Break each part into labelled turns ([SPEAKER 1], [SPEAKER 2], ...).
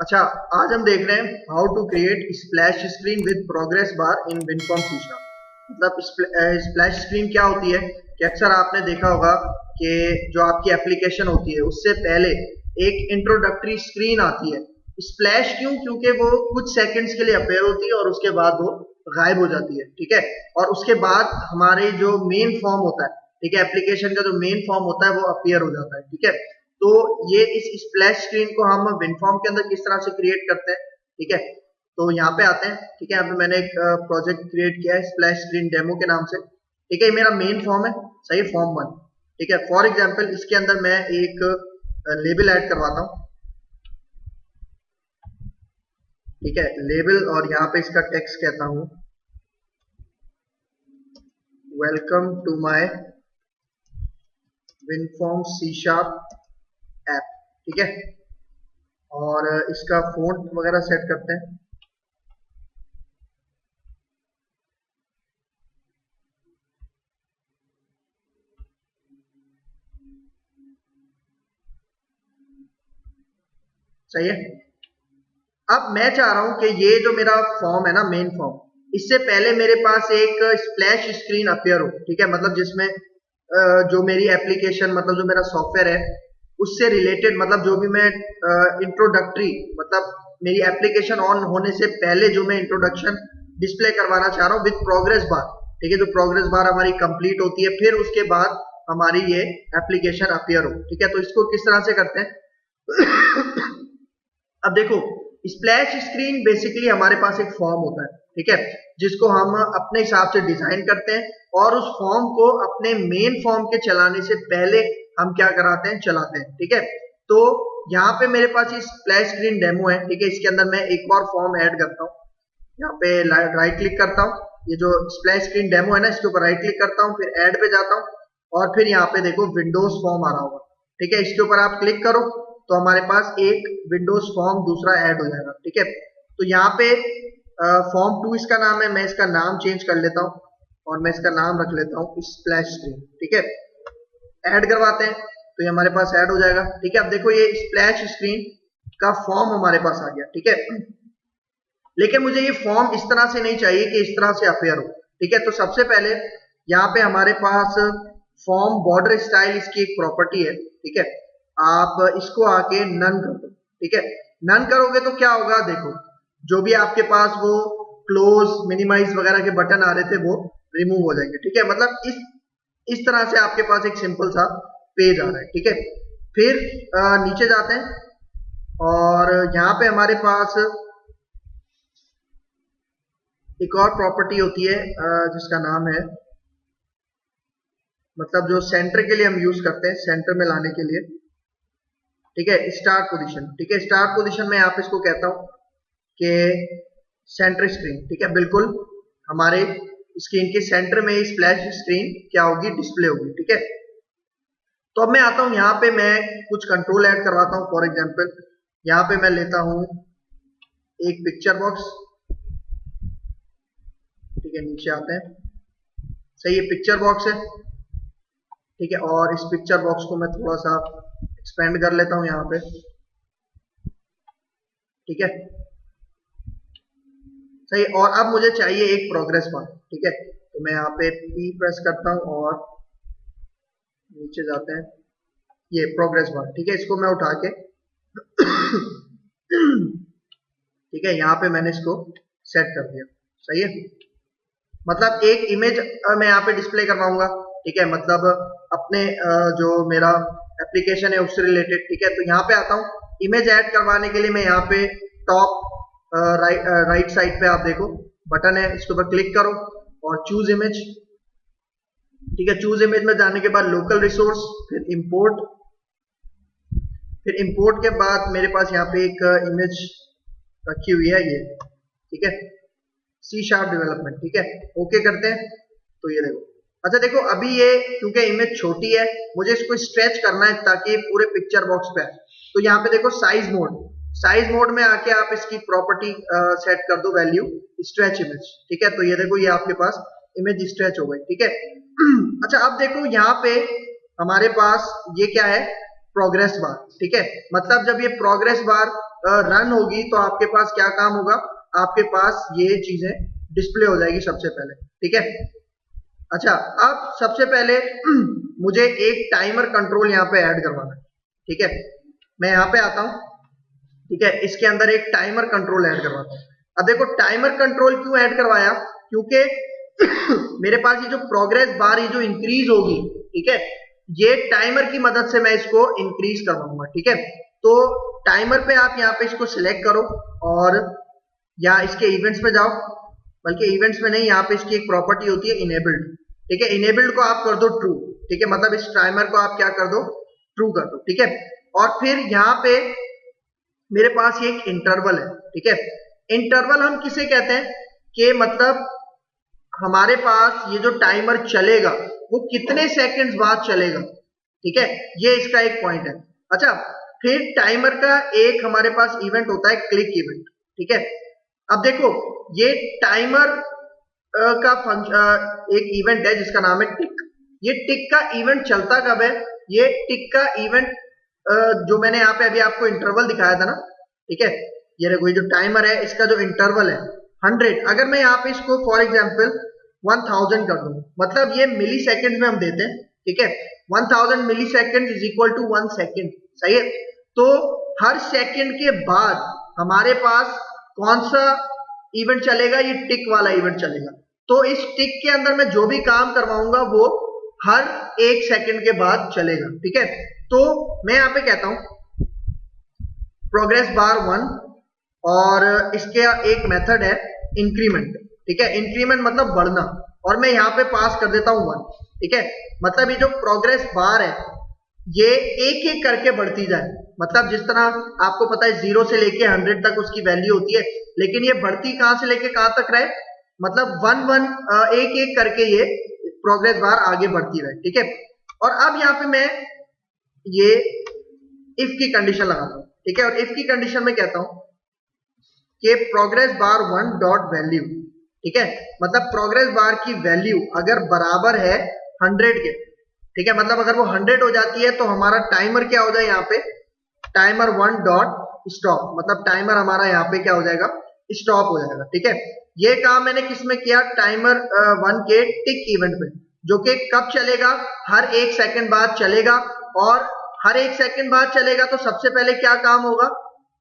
[SPEAKER 1] अच्छा, आज हम देख रहे हैं how to create splash screen with progress bar in WinForm C sharp. मतलब स्प्लैश स्क्रीन क्या होती है कि अक्सर आपने देखा होगा कि जो आपकी एप्लीकेशन होती है उससे पहले एक इंट्रोडक्टरी स्क्रीन आती है। स्प्लैश क्यों? क्योंकि वो कुछ सेकंड्स के लिए अपेयर होती है और उसके बाद वो गायब हो जाती है, ठीक है। और उसके बाद हमारे जो मेन फॉर्म होता है, ठीक है, एप्लीकेशन का जो मेन फॉर्म होता है वो अपीयर हो जाता है, ठीक है। तो ये इस स्प्लैश स्क्रीन को हम विनफॉर्म के अंदर किस तरह से क्रिएट करते हैं, ठीक है। तो यहाँ पे आते हैं, ठीक है। यहाँ पे मैंने एक प्रोजेक्ट क्रिएट किया है स्प्लैश स्क्रीन डेमो के नाम से, ठीक है। ये मेरा मेन फॉर्म है, सही, फॉर्म 1, ठीक है। फॉर एग्जांपल इसके अंदर मैं एक लेबल ऐड करवाता हूँ, ठीक है, लेबल। और यहाँ पे इसका टेक्स्ट कहता हूँ welcome to my WinForm C sharp app, ठीक है। और इसका फ़ॉन्ट वगैरह सेट करते हैं। सही है। अब मैं चाह रहा हूं कि ये जो मेरा फॉर्म है ना, मेन फॉर्म, इससे पहले मेरे पास एक स्प्लैश स्क्रीन अपीयर हो, ठीक है। मतलब जिसमें जो मेरी एप्लीकेशन, मतलब जो मेरा सॉफ्टवेयर है उससे रिलेटेड, मतलब जो भी मैं इंट्रोडक्टरी, मतलब मेरी एप्लीकेशन ऑन होने से पहले जो मैं इंट्रोडक्शन डिस्प्ले करवाना चाह रहा हूँ विद प्रोग्रेस बार, ठीक है। जो प्रोग्रेस बार हमारी कंप्लीट होती है, फिर उसके बाद हमारी ये एप्लीकेशन अपीयर हो, ठीक है। तो इसको किस तरह से करते हैं अब देखो, स्प्लैश स्क्रीन बेसिकली हमारे पास एक फॉर्म होता है, ठीक है, जिसको हम अपने हिसाब से डिजाइन करते हैं और उस फॉर्म को अपने मेन फॉर्म के चलाने से पहले हम क्या कराते हैं, चलाते हैं, ठीक है। तो यहाँ पे मेरे पास ये स्प्लैश स्क्रीन डेमो है, ठीक है। इसके अंदर मैं एक और फॉर्म ऐड करता हूँ, यहाँ पे राइट क्लिक करता हूँ, ये जो स्प्लैश स्क्रीन डेमो है ना, इसके ऊपर राइट क्लिक करता हूँ, फिर ऐड पे जाता हूँ और फिर यहाँ पे देखो विंडोज फॉर्म आ रहा होगा, ठीक है। इसके ऊपर आप क्लिक करो तो हमारे पास एक विंडोज फॉर्म दूसरा ऐड हो जाएगा, ठीक है। तो यहाँ पे फॉर्म 2 इसका नाम है, मैं इसका नाम चेंज कर लेता हूँ और मैं इसका नाम रख लेता हूँ स्प्लैश स्क्रीन, ठीक है। ऐड करवाते हैं तो ये हमारे पास ऐड हो जाएगा, ठीक है। अब देखो ये स्प्लैश स्क्रीन का फॉर्म हमारे पास आ गया, ठीक है। लेकिन मुझे ये फॉर्म इस तरह से नहीं चाहिए कि इस तरह से अपीयर हो, ठीक है। तो सबसे पहले यहाँ पे हमारे पास फॉर्म बॉर्डर स्टाइल, इसकी एक प्रॉपर्टी है, ठीक है। आप इसको आके नन कर दो, ठीक है। नन करोगे तो क्या होगा, देखो जो भी आपके पास वो क्लोज, मिनिमाइज वगैरह के बटन आ रहे थे वो रिमूव हो जाएंगे, ठीक है। मतलब इस तरह से आपके पास एक सिंपल सा पेज आ रहा है, ठीक है। फिर नीचे जाते हैं और यहाँ पे हमारे पास एक और प्रॉपर्टी होती है जिसका नाम है, मतलब जो सेंटर के लिए हम यूज करते हैं, सेंटर में लाने के लिए, ठीक है, स्टार्ट पोजीशन, ठीक है। स्टार्ट पोजीशन में आप इसको कहता हूं कि सेंटर स्क्रीन, ठीक है। बिल्कुल हमारे स्क्रीन के सेंटर में स्प्लैश स्क्रीन क्या होगी, डिस्प्ले होगी, ठीक है। तो अब मैं आता हूं, यहाँ पे मैं कुछ कंट्रोल ऐड करवाता हूं। फॉर एग्जांपल यहाँ पे मैं लेता हूं एक पिक्चर बॉक्स, ठीक है। नीचे आते हैं, सही, ये पिक्चर बॉक्स है, ठीक है। और इस पिक्चर बॉक्स को मैं थोड़ा सा एक्सपेंड कर लेता हूं यहाँ पे, ठीक है, सही। और अब मुझे चाहिए एक प्रोग्रेस बार, ठीक है। तो मैं यहाँ पे P प्रेस करता हूँ और नीचे जाते हैं, ये प्रोग्रेस बार, ठीक है। इसको मैं उठा के ठीक है, यहाँ पे मैंने इसको सेट कर दिया, सही है। मतलब एक इमेज मैं यहाँ पे डिस्प्ले करवाऊंगा, ठीक है, मतलब अपने जो मेरा एप्लीकेशन है उससे रिलेटेड, ठीक है। तो यहाँ पे आता हूँ, इमेज ऐड करवाने के लिए मैं यहाँ पे टॉप राइट साइड पे आप देखो बटन है, इसके ऊपर क्लिक करो और चूज इमेज, ठीक है। चूज इमेज में जाने के बाद लोकल रिसोर्स, फिर इंपोर्ट, फिर इंपोर्ट के बाद मेरे पास यहाँ पे एक इमेज रखी हुई है ये, ठीक है, सी शार्प डेवलपमेंट, ठीक है। ओके करते हैं तो ये देखो, अच्छा देखो अभी ये क्योंकि इमेज छोटी है, मुझे इसको स्ट्रेच करना है ताकि ये पूरे पिक्चर बॉक्स पे आए। तो यहाँ पे देखो साइज मोड, साइज मोड में आके आप इसकी प्रॉपर्टी सेट कर दो वैल्यू स्ट्रेच इमेज, ठीक है। तो ये देखो ये आपके पास इमेज स्ट्रेच हो गई, ठीक है। अच्छा अब देखो यहाँ पे हमारे पास ये क्या है, प्रोग्रेस बार, ठीक है। मतलब जब ये प्रोग्रेस बार रन होगी तो आपके पास क्या काम होगा, आपके पास ये चीजें डिस्प्ले हो जाएगी सबसे पहले, ठीक है। अच्छा, अब सबसे पहले मुझे एक टाइमर कंट्रोल यहाँ पे ऐड करवाना है, ठीक है। मैं यहाँ पे आता हूँ, ठीक है, इसके अंदर एक टाइमर कंट्रोल ऐड करवाता हूँ। अब देखो टाइमर कंट्रोल क्यों ऐड करवाया, क्योंकि मेरे पास ये जो प्रोग्रेस बार ये जो इंक्रीज होगी, ठीक है, ये टाइमर की मदद से मैं इसको इंक्रीज करवाऊंगा, ठीक है। तो टाइमर पे आप यहाँ पे इसको सिलेक्ट करो और या इसके इवेंट्स में जाओ, बल्कि इवेंट्स में नहीं, यहाँ पे इसकी एक प्रॉपर्टी होती है इनेबल्ड, ठीक है। इनेबल्ड को आप कर दो ट्रू, ठीक है, मतलब इस टाइमर को आप क्या कर दो, ट्रू कर दो, ठीक है। और फिर यहाँ पे मेरे पास ये एक इंटरवल है, ठीक है। इंटरवल हम किसे कहते हैं कि मतलब हमारे पास ये जो टाइमर चलेगा वो कितने सेकंड्स बाद चलेगा, ठीक है, ये इसका एक पॉइंट है। अच्छा, फिर टाइमर का एक हमारे पास इवेंट होता है क्लिक इवेंट, ठीक है। अब देखो ये टाइमर का एक इवेंट है जिसका नाम है टिक। ये टिक का इवेंट चलता कब है, ये टिक का इवेंट जो मैंने यहाँ पे अभी आपको इंटरवल दिखाया था ना, ठीक है, ये देखो ये जो टाइमर है इसका जो इंटरवल है 100, अगर मैं यहाँ पे इसको फॉर एग्जांपल 1000 कर दूं, मतलब ये मिली सेकेंड में हम देते हैं, ठीक है। 1000 millisecond is equal to 1 second, सही है। तो हर सेकेंड के बाद हमारे पास कौन सा इवेंट चलेगा, ये टिक वाला इवेंट चलेगा। तो इस टिक के अंदर मैं जो भी काम करवाऊंगा वो हर 1 सेकेंड के बाद चलेगा, ठीक है। तो मैं यहाँ पे कहता हूं प्रोग्रेस बार 1 और इसके एक मेथड है इंक्रीमेंट, ठीक है। इंक्रीमेंट मतलब बढ़ना, और मैं यहाँ पे पास कर देता हूं 1, ठीक है। मतलब ये जो प्रोग्रेस बार है ये एक एक करके बढ़ती जाए, मतलब जिस तरह आपको पता है 0 से लेके 100 तक उसकी वैल्यू होती है, लेकिन ये बढ़ती कहां से लेके कहां तक रहे, मतलब 1 एक एक करके ये प्रोग्रेस बार आगे बढ़ती रहे, ठीक है। और अब यहाँ पे मैं ये इफ की कंडीशन लगाता हूँ, ठीक है। और इफ की कंडीशन में कहता हूं कि प्रोग्रेस बार 1 डॉट वैल्यू, ठीक है, मतलब प्रोग्रेस बार की वैल्यू अगर बराबर है 100 के, ठीक है, मतलब अगर वो 100 हो जाती है तो हमारा टाइमर क्या हो जाए, यहाँ पे टाइमर 1 डॉट स्टॉप, मतलब टाइमर हमारा यहाँ पे क्या हो जाएगा, स्टॉप हो जाएगा, ठीक है। ये काम मैंने किस में किया, टाइमर 1 के टिक इवेंट में, जो कि कब चलेगा, हर 1 सेकंड बाद चलेगा। और हर 1 सेकंड बाद चलेगा तो सबसे पहले क्या काम होगा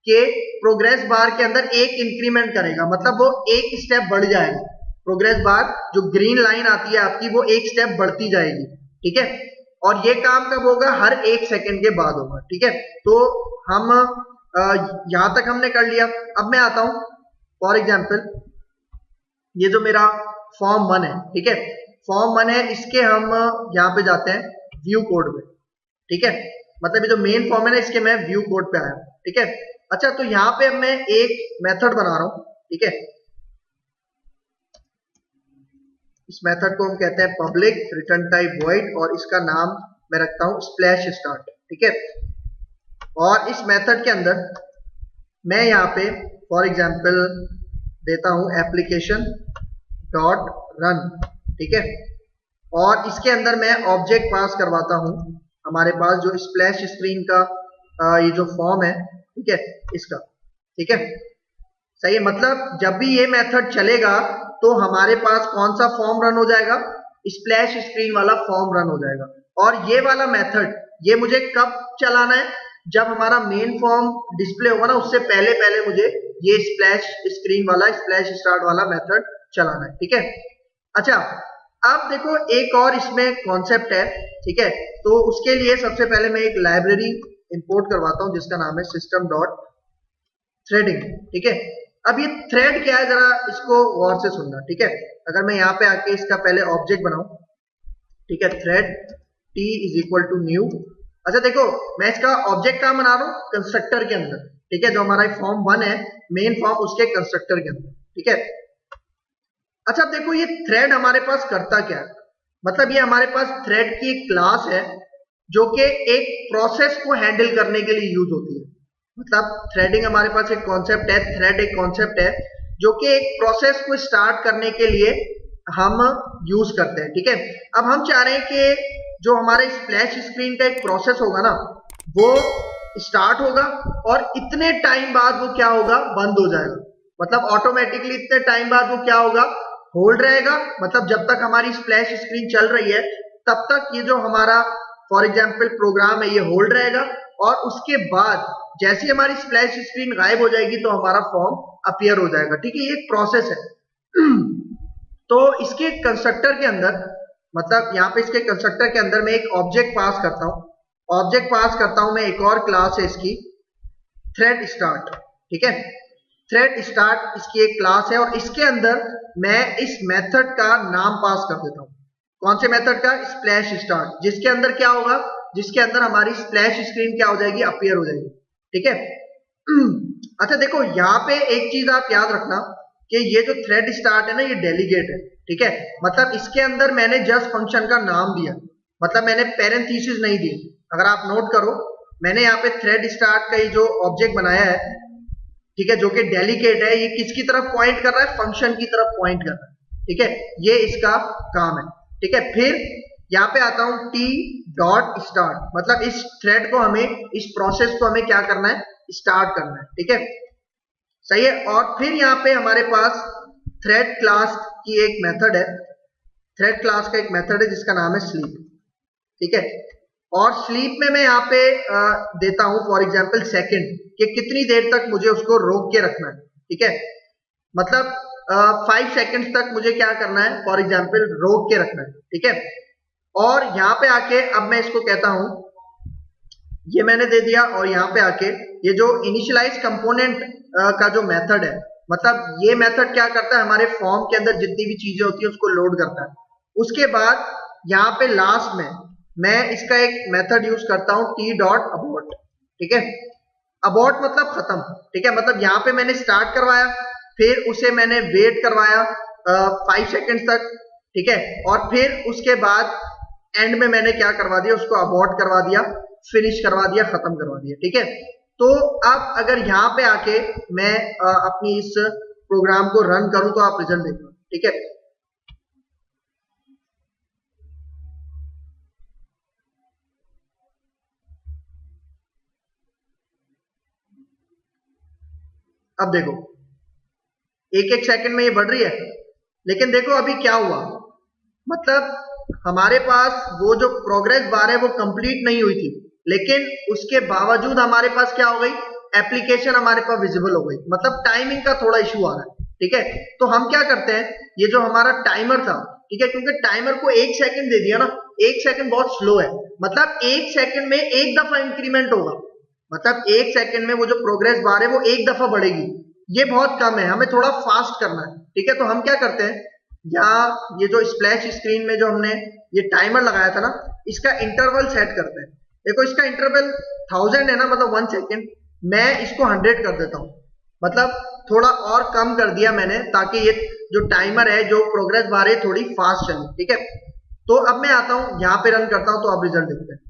[SPEAKER 1] कि प्रोग्रेस बार के अंदर एक इंक्रीमेंट करेगा, मतलब वो एक स्टेप बढ़ जाएगा। प्रोग्रेस बार जो ग्रीन लाइन आती है आपकी वो एक स्टेप बढ़ती जाएगी, ठीक है। और ये काम कब होगा, हर 1 सेकंड के बाद होगा, ठीक है। तो हम यहां तक हमने कर लिया। अब मैं आता हूं फॉर एग्जांपल ये जो मेरा फॉर्म 1 है, ठीक है, फॉर्म 1 है, इसके हम यहाँ पे जाते हैं व्यू कोड में, ठीक है, मतलब ये जो मेन फॉर्म है ना इसके मैं व्यू कोड पे आया, ठीक है। अच्छा, तो यहाँ पे अब मैं एक मेथड बना रहा हूं, ठीक है, इस मेथड को हम कहते हैं पब्लिक रिटर्न टाइप वॉइड, और इसका नाम मैं रखता हूं स्प्लैश स्टार्ट, ठीक है। और इस मेथड के अंदर मैं यहाँ पे फॉर एग्जांपल देता हूं एप्लीकेशन डॉट रन, ठीक है। और इसके अंदर मैं ऑब्जेक्ट पास करवाता हूं हमारे पास जो स्प्लैश स्क्रीन का ये जो फॉर्म है, ठीक है, इसका, ठीक है, सही है। मतलब जब भी ये मेथड चलेगा तो हमारे पास कौन सा फॉर्म रन हो जाएगा, स्प्लैश स्क्रीन वाला फॉर्म रन हो जाएगा। और ये वाला मेथड ये मुझे कब चलाना है, जब हमारा मेन फॉर्म डिस्प्ले होगा ना उससे पहले पहले मुझे ये स्प्लैश स्क्रीन वाला स्प्लैश स्टार्ट वाला मेथड चलाना है, ठीक है। अच्छा, अब देखो एक और इसमें कॉन्सेप्ट है, ठीक है। तो उसके लिए सबसे पहले मैं एक लाइब्रेरी इंपोर्ट करवाता हूं जिसका नाम है सिस्टम डॉट थ्रेडिंग, ठीक है। अब ये थ्रेड क्या है जरा इसको गौर से सुनना, ठीक है। अगर मैं यहाँ पे आके इसका पहले ऑब्जेक्ट बनाऊं, ठीक है, thread t is equal to new. अच्छा देखो मैं इसका ऑब्जेक्ट कहां बना रहा हूं, कंस्ट्रक्टर के अंदर, ठीक है, जो हमारा फॉर्म 1 है मेन फॉर्म उसके कंस्ट्रक्टर के अंदर, ठीक है। अच्छा देखो ये थ्रेड हमारे पास करता क्या है, मतलब ये हमारे पास थ्रेड की एक क्लास है जो कि एक प्रोसेस को हैंडल करने के लिए यूज होती है। मतलब थ्रेडिंग हमारे पास एक कॉन्सेप्ट है, थ्रेड एक कॉन्सेप्ट है जो कि एक प्रोसेस को स्टार्ट करने के लिए हम यूज करते हैं, ठीक है। अब हम चाह रहे हैं कि जो हमारे स्प्लैश स्क्रीन का एक प्रोसेस होगा ना वो स्टार्ट होगा और इतने टाइम बाद वो क्या होगा, बंद हो जाएगा। मतलब ऑटोमेटिकली इतने टाइम बाद वो क्या होगा, होल्ड रहेगा। मतलब जब तक हमारी स्प्लैश स्क्रीन चल रही है तब तक ये जो हमारा फॉर एग्जाम्पल प्रोग्राम है ये होल्ड रहेगा, और उसके बाद जैसे हमारी स्प्लैश स्क्रीन गायब हो जाएगी तो हमारा फॉर्म अपीयर हो जाएगा। ठीक है, ये एक प्रोसेस है। तो इसके कंस्ट्रक्टर के अंदर, मतलब यहाँ पे इसके कंस्ट्रक्टर के अंदर मैं एक ऑब्जेक्ट पास करता हूँ। ऑब्जेक्ट पास करता हूं मैं, एक और क्लास है इसकी थ्रेड स्टार्ट। ठीक है, थ्रेड स्टार्ट इसकी एक क्लास है और इसके अंदर मैं इस मेथड का नाम पास कर देता हूं। कौन से मेथड का, स्प्लैश स्टार्ट, जिसके अंदर क्या होगा, जिसके अंदर हमारी स्प्लैश स्क्रीन क्या हो जाएगी, अपीयर हो जाएगी। ठीक है। अच्छा देखो, यहाँ पे एक चीज आप याद रखना कि ये जो थ्रेड स्टार्ट है ना, ये डेलीगेट है। ठीक है, मतलब इसके अंदर मैंने जस्ट फंक्शन का नाम दिया, मतलब मैंने पैरेंथेसिस नहीं दी। अगर आप नोट करो, मैंने यहाँ पे थ्रेड स्टार्ट का ये जो ऑब्जेक्ट बनाया है, ठीक है, जो कि डेलीगेट है, ये किसकी तरफ पॉइंट कर रहा है, फंक्शन की तरफ पॉइंट कर रहा है। ठीक है, ये इसका काम है। ठीक है, फिर यहाँ पे आता हूं टी डॉट स्टार्ट, मतलब इस थ्रेड को हमें, इस प्रोसेस को हमें क्या करना है, स्टार्ट करना है। ठीक है, सही है। और फिर यहाँ पे हमारे पास थ्रेड क्लास की एक मेथड है, थ्रेड क्लास का एक मेथड है जिसका नाम है स्लीप। ठीक है, और स्लीप में मैं यहाँ पे देता हूं फॉर एग्जांपल सेकंड, कि कितनी देर तक मुझे उसको रोक के रखना है। ठीक है, मतलब 5 सेकंड्स तक मुझे क्या करना है, फॉर एग्जांपल रोक के रखना है। ठीक है, और यहाँ पे आके अब मैं इसको कहता हूं, ये मैंने दे दिया, और यहाँ पे आके ये जो इनिशियलाइज कंपोनेंट का जो मेथड है, मतलब ये मेथड क्या करता है, हमारे फॉर्म के अंदर जितनी भी चीजें होती है उसको लोड करता है। उसके बाद यहाँ पे लास्ट में मैं इसका एक मेथड यूज करता हूं, टी डॉट अबॉर्ट। ठीक है, अबॉर्ट मतलब खत्म। ठीक है, मतलब यहाँ पे मैंने स्टार्ट करवाया, फिर उसे मैंने वेट करवाया 5 सेकेंड्स तक। ठीक है, और फिर उसके बाद एंड में मैंने क्या करवा दिया, उसको अबॉर्ट करवा दिया, फिनिश करवा दिया, खत्म करवा दिया। ठीक है, तो अब अगर यहाँ पे आके मैं अपनी इस प्रोग्राम को रन करूं तो आप रिजल्ट देखो। ठीक है, अब देखो एक एक सेकंड में ये बढ़ रही है, लेकिन देखो अभी क्या हुआ, मतलब हमारे पास वो जो प्रोग्रेस बार है वो कंप्लीट नहीं हुई थी, लेकिन उसके बावजूद हमारे पास क्या हो गई, एप्लीकेशन हमारे पास विजिबल हो गई। मतलब टाइमिंग का थोड़ा इशू आ रहा है। ठीक है, तो हम क्या करते हैं, ये जो हमारा टाइमर था, ठीक है, क्योंकि टाइमर को 1 सेकंड दे दिया ना, 1 सेकंड बहुत स्लो है, मतलब 1 सेकंड में एक दफा इंक्रीमेंट होगा, मतलब 1 सेकंड में वो जो प्रोग्रेस बार है वो एक दफा बढ़ेगी, ये बहुत कम है, हमें थोड़ा फास्ट करना है। ठीक है, तो हम क्या करते हैं, या ये जो स्प्लैश स्क्रीन में जो हमने ये टाइमर लगाया था ना, इसका इंटरवल सेट करते हैं। देखो इसका इंटरवल 1000 है ना, मतलब 1 सेकंड, मैं इसको 100 कर देता हूं, मतलब थोड़ा और कम कर दिया मैंने, ताकि ये जो टाइमर है, जो प्रोग्रेस बार है, थोड़ी फास्ट चले। ठीक है, तो अब मैं आता हूं यहां पे रन करता हूं, तो आप रिजल्ट देखते हैं।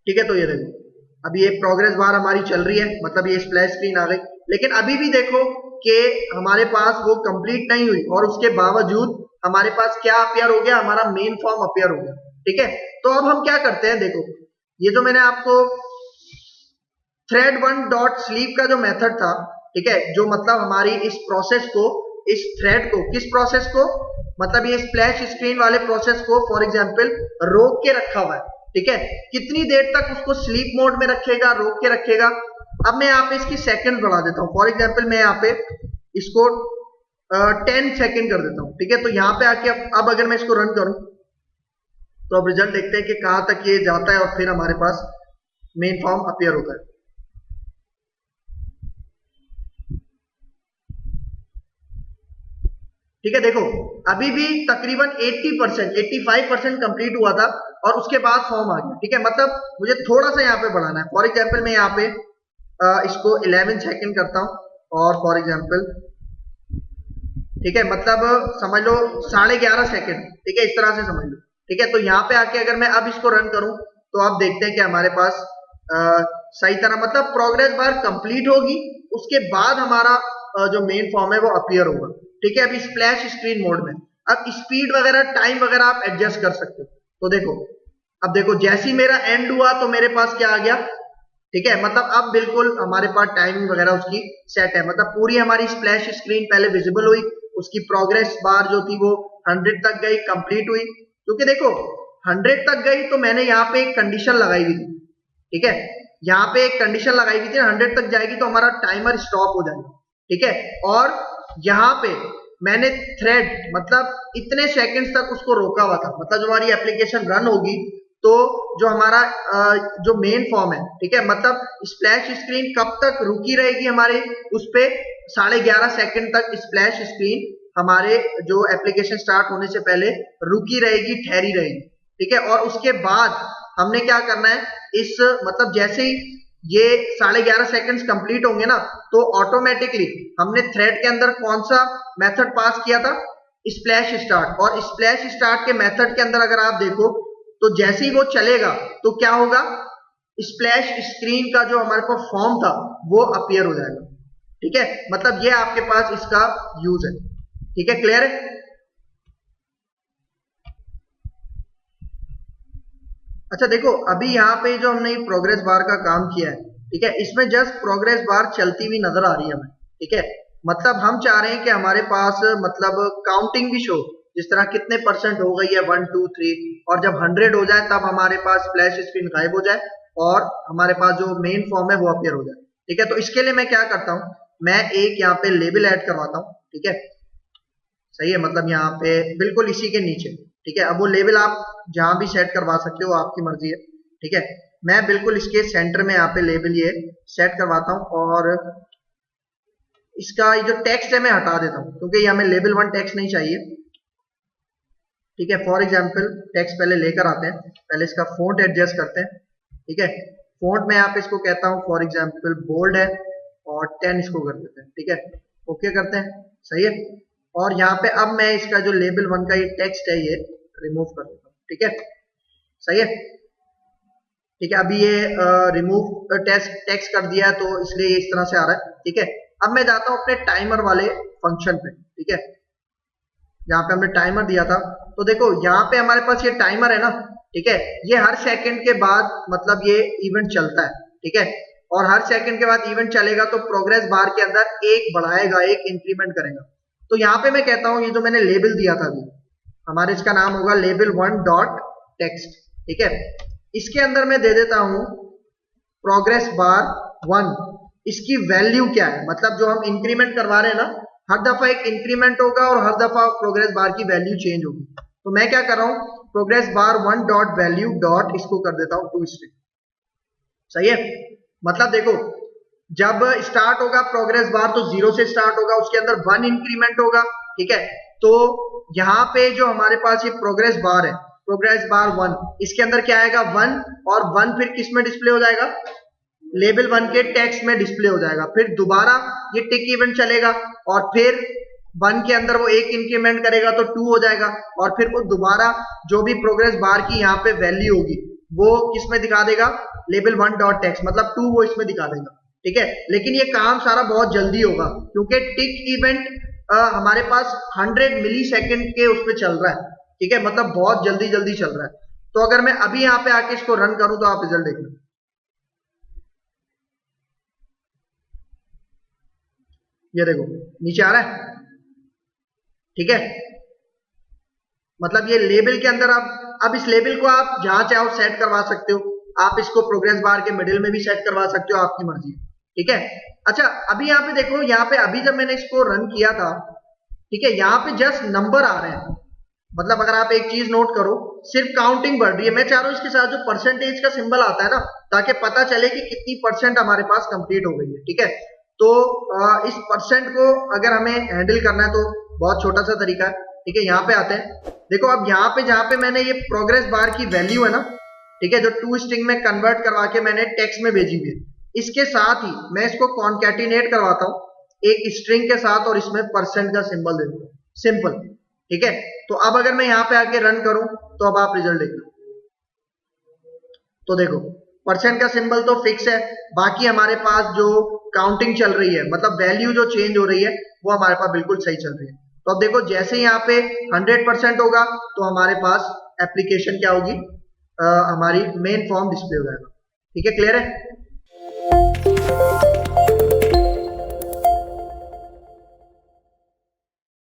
[SPEAKER 1] ठीक है, तो ये देखो अभी ये प्रोग्रेस बार हमारी चल रही है, मतलब ये स्प्लैश स्क्रीन आ गई, लेकिन अभी भी देखो कि हमारे पास वो कंप्लीट नहीं हुई, और उसके बावजूद हमारे पास क्या अपीयर हो गया, हमारा मेन फॉर्म अपीयर हो गया। ठीक है, तो अब हम क्या करते हैं, देखो ये जो मैंने आपको थ्रेड 1 डॉट स्लीप का जो मेथड था, ठीक है, जो मतलब हमारी इस प्रोसेस को, इस थ्रेड को, किस प्रोसेस को, मतलब ये स्प्लैश स्क्रीन वाले प्रोसेस को फॉर एग्जांपल रोक के रखा हुआ है। ठीक है, कितनी देर तक उसको स्लीप मोड में रखेगा, रोक के रखेगा। अब मैं यहाँ पे इसकी सेकंड बढ़ा देता हूँ, फॉर एग्जांपल मैं यहाँ पे इसको 10 सेकंड कर देता हूँ। ठीक है, तो यहाँ पे आके अब अगर मैं इसको रन करूं तो अब रिजल्ट देखते हैं कि कहां तक ये जाता है, और फिर हमारे पास मेन फॉर्म अपीयर होता है। ठीक है, देखो अभी भी तकरीबन 80%, 85% कंप्लीट हुआ था, और उसके बाद फॉर्म आ गया। ठीक है, मतलब मुझे थोड़ा सा यहाँ पे बढ़ाना है, फॉर एग्जांपल मैं यहाँ पे इसको 11 सेकंड करता हूँ, और फॉर एग्जांपल ठीक है, मतलब समझ लो 11.5 सेकंड। ठीक है, इस तरह से समझ लो। ठीक है, तो यहाँ पे आके अगर मैं अब इसको रन करूं तो आप देखते हैं कि हमारे पास सही तरह, मतलब प्रोग्रेस बार कंप्लीट होगी, उसके बाद हमारा जो मेन फॉर्म है वो अपीयर होगा। ठीक है, अभी स्प्लैश स्क्रीन मोड में, अब स्पीड वगैरह, टाइम वगैरह आप एडजस्ट कर सकते हो। तो देखो अब देखो जैसे ही मेरा एंड हुआ तो मेरे पास क्या आ गया, ठीक है, मतलब अब बिल्कुल हमारे पास टाइमिंग वगैरह उसकी सेट है, मतलब पूरी हमारी स्प्लैश स्क्रीन पहले विजिबल हुई, उसकी प्रोग्रेस बार जो थी वो 100 तक गई, कंप्लीट हुई। क्योंकि देखो 100 तक गई तो मैंने यहाँ पे एक कंडीशन लगाई हुई थी, ठीक है, यहाँ पे एक कंडीशन लगाई हुई थी, 100 तक जाएगी तो हमारा टाइमर स्टॉप हो जाएगा, ठीक है। और यहाँ पे मैंने थ्रेड मतलब इतने सेकंड्स तक उसको रोका हुआ था, मतलब जो हमारी एप्लीकेशन रन होगी तो जो हमारा जो मेन फॉर्म है, ठीक है, मतलब स्प्लैश स्क्रीन कब तक रुकी रहेगी हमारे उस पे, 11.5 सेकंड तक स्प्लैश स्क्रीन हमारे जो एप्लीकेशन स्टार्ट होने से पहले रुकी रहेगी, ठहरी रहेगी, ठीक है। और उसके बाद हमने क्या करना है, इस मतलब जैसे ही ये 11.5 सेकंड्स कंप्लीट होंगे ना तो ऑटोमेटिकली हमने थ्रेड के अंदर कौन सा मेथड पास किया था, स्प्लैश स्टार्ट। और स्प्लैश स्टार्ट के मेथड के अंदर अगर आप देखो तो जैसे ही वो चलेगा तो क्या होगा, स्प्लैश स्क्रीन का जो हमारे पास फॉर्म था वो अपीयर हो जाएगा, ठीक है। मतलब ये आपके पास इसका यूज है, ठीक है, क्लियर है। अच्छा देखो अभी यहाँ पे जो हमने प्रोग्रेस बार का काम किया है, ठीक है, इसमें जस्ट प्रोग्रेस बार चलती हुई नजर आ रही है हमें, ठीक है। मतलब हम चाह रहे हैं कि हमारे पास मतलब काउंटिंग भी शो, जिस तरह कितने परसेंट हो गई है 1 2 3, और जब 100 हो जाए तब हमारे पास फ्लैश स्क्रीन गायब हो जाए और हमारे पास जो मेन फॉर्म है वो अपीयर हो जाए, ठीक है। तो इसके लिए मैं क्या करता हूँ, मैं एक यहाँ पे लेबल ऐड करवाता हूँ, ठीक है, सही है, मतलब यहाँ पे बिल्कुल इसी के नीचे, ठीक है। अब वो लेवल आप जहां भी सेट करवा सकते हो, आपकी मर्जी है, ठीक है। मैं बिल्कुल इसके सेंटर में यहाँ पे लेबल ये सेट करवाता हूँ और इसका ये जो टेक्स्ट है मैं हटा देता हूँ क्योंकि ये हमें लेबल 1 टेक्स्ट नहीं चाहिए, ठीक है। फॉर एग्जाम्पल टेक्स्ट पहले लेकर आते हैं, पहले इसका फोंट एडजस्ट करते हैं, ठीक है। फोंट में यहाँ पे इसको कहता हूँ फॉर एग्जाम्पल बोल्ड है और 10 इसको कर देते हैं, ठीक है, ओके करते हैं, सही है। और यहाँ पे अब मैं इसका जो लेबल 1 का ये टेक्स्ट है ये रिमूव कर देता हूँ, ठीक है, सही है, ठीक है। अभी ये रिमूव टेक्स्ट कर दिया है तो इसलिए ये इस तरह से आ रहा है, ठीक है। अब मैं जाता हूँ अपने टाइमर वाले फंक्शन पे, ठीक है, जहाँ पे हमने टाइमर दिया था। तो देखो यहाँ पे हमारे पास ये टाइमर है ना, ठीक है, ये हर सेकंड के बाद मतलब ये इवेंट चलता है, ठीक है। और हर सेकंड के बाद इवेंट चलेगा तो प्रोग्रेस बार के अंदर एक बढ़ाएगा, एक इंक्रीमेंट करेगा। तो यहाँ पे मैं कहता हूँ ये जो मैंने लेबल दिया था अभी, हमारे इसका नाम होगा लेबल 1 डॉट टेक्स्ट, ठीक है। इसके अंदर मैं दे देता हूँ प्रोग्रेस बार 1, इसकी वैल्यू क्या है, मतलब जो हम इंक्रीमेंट करवा रहे हैं ना, हर दफा एक इंक्रीमेंट होगा और हर दफा प्रोग्रेस बार की वैल्यू चेंज होगी। तो मैं क्या कर रहा हूँ, progress bar 1 dot value dot इसको कर देता हूँ टू स्ट्रिंग, सही है। मतलब देखो जब स्टार्ट होगा प्रोग्रेस बार तो 0 से स्टार्ट होगा, उसके अंदर 1 इंक्रीमेंट होगा, ठीक है। तो यहाँ पे जो हमारे पास ये प्रोग्रेस बार है, प्रोग्रेस बार 1, इसके अंदर क्या आएगा 1, और 1 फिर किस में डिस्प्ले हो जाएगा, लेबल 1 के टेक्स्ट में डिस्प्ले हो जाएगा। फिर दोबारा ये टिक इवेंट चलेगा और फिर 1 के अंदर वो एक इंक्रीमेंट करेगा तो 2 हो जाएगा, और फिर वो दोबारा जो भी प्रोग्रेस बार की यहाँ पे वैल्यू होगी वो किस में दिखा देगा, लेबल 1 डॉट टेक्स्ट, मतलब 2 वो इसमें दिखा देगा, ठीक है। लेकिन ये काम सारा बहुत जल्दी होगा क्योंकि टिक इवेंट हमारे पास 100 मिली सेकेंड के उस पर चल रहा है, ठीक है, मतलब बहुत जल्दी जल्दी चल रहा है। तो अगर मैं अभी यहाँ पे आके इसको रन करूं तो आप रिजल्ट देखना, ये देखो नीचे आ रहा है, ठीक है। मतलब ये लेबल के अंदर आप अब इस लेबल को आप जहां चाहो सेट करवा सकते हो, आप इसको प्रोग्रेस बार के मिडिल में भी सेट करवा सकते हो, आपकी मर्जी है, ठीक है। अच्छा अभी यहाँ पे देखो, यहाँ पे अभी जब मैंने इसको रन किया था, ठीक है, यहाँ पे जस्ट नंबर आ रहे हैं, मतलब अगर आप एक चीज नोट करो सिर्फ काउंटिंग बढ़ रही है। मैं चाह रहा हूं इसके साथ जो परसेंटेज का सिंबल आता है ना, ताकि पता चले कि कितनी परसेंट हमारे पास कंप्लीट हो गई है, ठीक है। तो इस परसेंट को अगर हमें हैंडल करना है तो बहुत छोटा सा तरीका है, ठीक है। यहाँ पे आते हैं, देखो अब यहाँ पे जहां पे मैंने ये प्रोग्रेस बार की वैल्यू है ना, ठीक है, जो टू स्ट्रिंग में कन्वर्ट करवा के मैंने टेक्स्ट में भेजी हुई है, इसके साथ ही मैं इसको कॉन्कैटिनेट करवाता हूँ एक स्ट्रिंग के साथ और इसमें परसेंट का सिंबल दे दूंगा, सिंपल, ठीक है। तो अब अगर मैं यहाँ पे आके रन करूं तो अब आप रिजल्ट देखना, तो देखो परसेंट का सिंबल तो फिक्स है, बाकी हमारे पास जो काउंटिंग चल रही है, मतलब वैल्यू जो चेंज हो रही है वो हमारे पास बिल्कुल सही चल रही है। तो अब देखो जैसे यहाँ पे 100% होगा तो हमारे पास एप्लीकेशन क्या होगी, हमारी मेन फॉर्म डिस्प्ले हो जाएगा। ठीक है, क्लियर है?